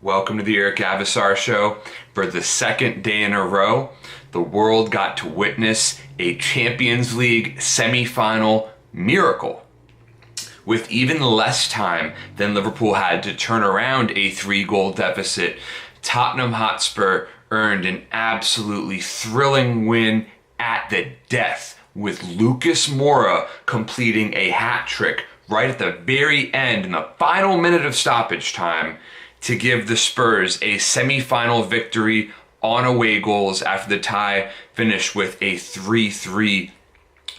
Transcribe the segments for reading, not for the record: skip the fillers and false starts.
Welcome to the Eric Avasar Show. For the second day in a row, the world got to witness a Champions League semifinal miracle. With even less time than Liverpool had to turn around a 3-goal deficit, Tottenham Hotspur earned an absolutely thrilling win at the death, with Lucas Moura completing a hat trick right at the very end in the final minute of stoppage time to give the Spurs a semi-final victory on away goals after the tie finished with a 3-3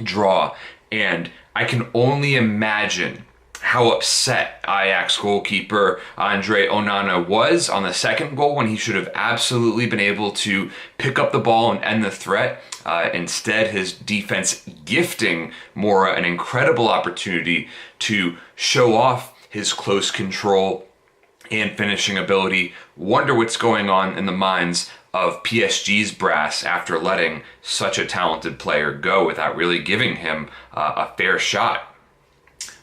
draw. And I can only imagine how upset Ajax goalkeeper Andre Onana was on the second goal when he should have absolutely been able to pick up the ball and end the threat. Instead, his defense gifting Moura an incredible opportunity to show off his close control and finishing ability. Wonder what's going on in the minds of PSG's brass after letting such a talented player go without really giving him a fair shot.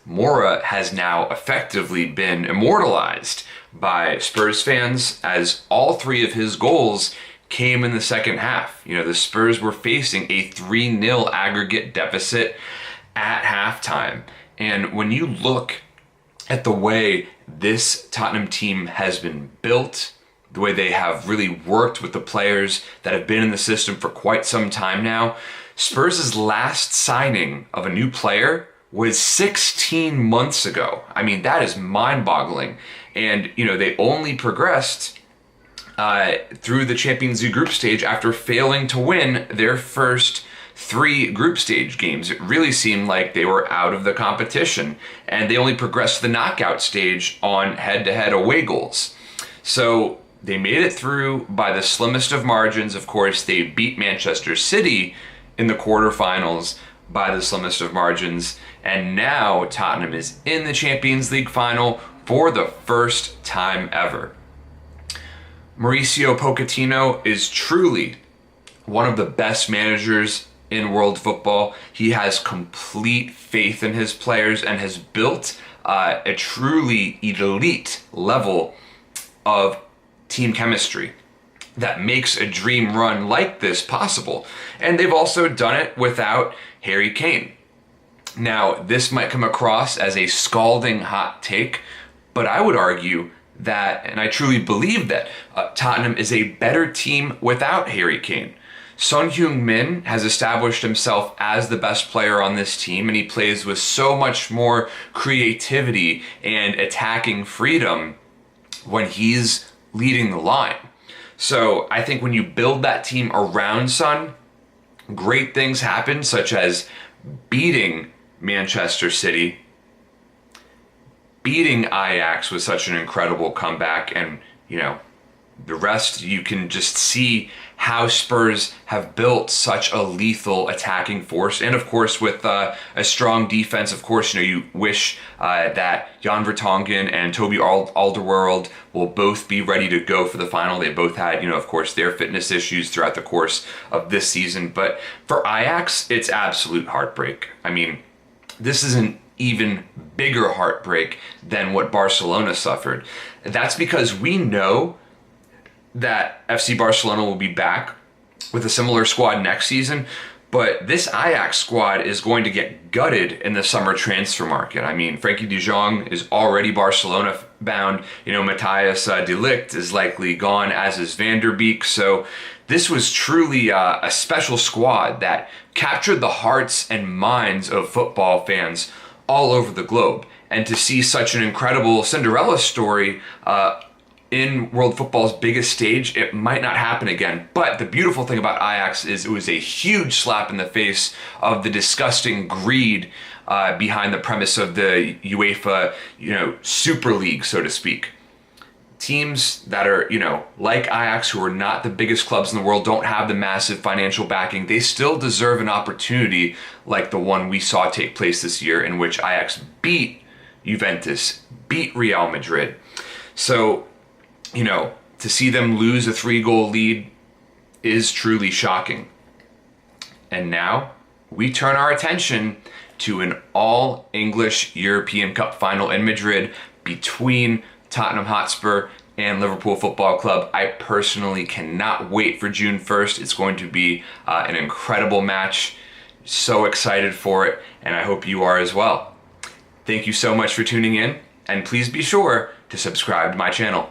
Moura has now effectively been immortalized by Spurs fans as all three of his goals came in the second half. You know, the Spurs were facing a 3-0 aggregate deficit at halftime. And when you look at the way this Tottenham team has been built, the way they have really worked with the players that have been in the system for quite some time now, Spurs' last signing of a new player was 16 months ago. I mean, that is mind-boggling. And, you know, they only progressed through the Champions League group stage after failing to win their first 3 group stage games. It really seemed like they were out of the competition, and they only progressed to the knockout stage on head-to-head away goals. So they made it through by the slimmest of margins. Of course, they beat Manchester City in the quarterfinals by the slimmest of margins, and now Tottenham is in the Champions League final for the first time ever. Mauricio Pochettino is truly one of the best managers in world football. He has complete faith in his players and has built a truly elite level of team chemistry that makes a dream run like this possible. And they've also done it without Harry Kane. Now, this might come across as a scalding hot take, but I would argue that, and I truly believe that, Tottenham is a better team without Harry Kane. Son Heung-min has established himself as the best player on this team, and he plays with so much more creativity and attacking freedom when he's leading the line. So I think when you build that team around Son, great things happen, such as beating Manchester City, beating Ajax with such an incredible comeback, and, you know, the rest, you can just see how Spurs have built such a lethal attacking force. And of course, with a strong defense, of course, you know, you wish that Jan Vertonghen and Toby Alderweireld will both be ready to go for the final. They both had, you know, of course, their fitness issues throughout the course of this season. But for Ajax, it's absolute heartbreak. I mean, this is an even bigger heartbreak than what Barcelona suffered. That's because we know that FC Barcelona will be back with a similar squad next season, but this Ajax squad is going to get gutted in the summer transfer market. I mean, Frankie de Jong is already Barcelona bound. You know, Matthias de Ligt is likely gone, as is Van der Beek. So this was truly a special squad that captured the hearts and minds of football fans all over the globe. And to see such an incredible Cinderella story in world football's biggest stage, it might not happen again. But the beautiful thing about Ajax is it was a huge slap in the face of the disgusting greed behind the premise of the UEFA, you know, Super League, so to speak. Teams that are, you know, like Ajax, who are not the biggest clubs in the world, don't have the massive financial backing. They still deserve an opportunity like the one we saw take place this year, in which Ajax beat Juventus, beat Real Madrid. So, you know, to see them lose a 3-goal lead is truly shocking. And now we turn our attention to an all-English European Cup final in Madrid between Tottenham Hotspur and Liverpool Football Club. I personally cannot wait for June 1st. It's going to be an incredible match. So excited for it, and I hope you are as well. Thank you so much for tuning in, and please be sure to subscribe to my channel.